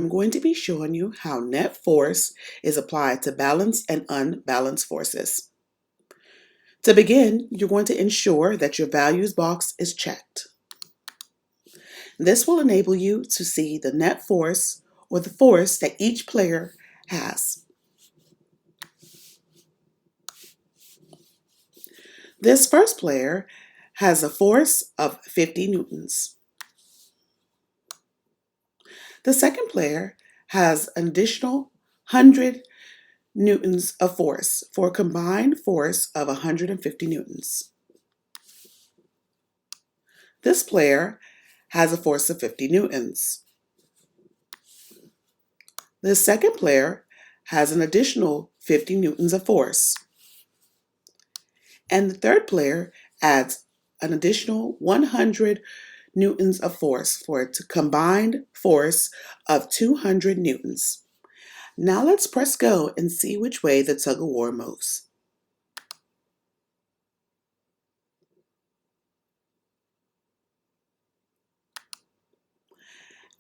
I'm going to be showing you how net force is applied to balanced and unbalanced forces. To begin, you're going to ensure that your values box is checked. This will enable you to see the net force or the force that each player has. This first player has a force of 50 newtons. The second player has an additional 100 newtons of force for a combined force of 150 newtons. This player has a force of 50 newtons. The second player has an additional 50 newtons of force. And the third player adds an additional 100 newtons of force for a combined force of 200 newtons. Now let's press go and see which way the tug of war moves.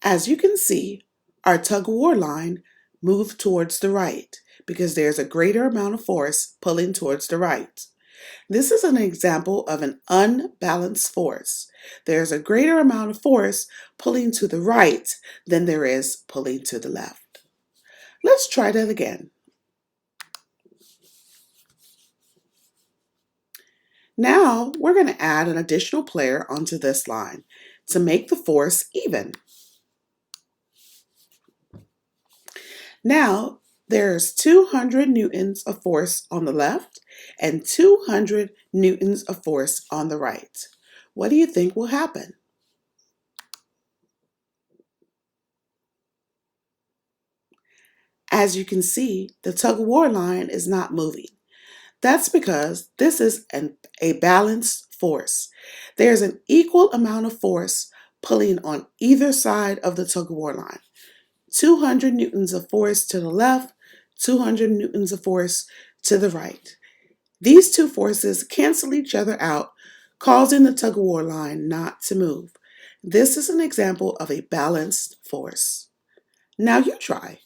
As you can see, our tug of war line moved towards the right because there's a greater amount of force pulling towards the right. This is an example of an unbalanced force. There's a greater amount of force pulling to the right than there is pulling to the left. Let's try that again. Now we're going to add an additional player onto this line to make the force even. Now there's 200 newtons of force on the left and 200 newtons of force on the right. What do you think will happen? As you can see, the tug of war line is not moving. That's because this is a balanced force. There's an equal amount of force pulling on either side of the tug of war line. 200 newtons of force to the left, 200 newtons of force to the right. These two forces cancel each other out, causing the tug of war line not to move. This is an example of a balanced force. Now you try.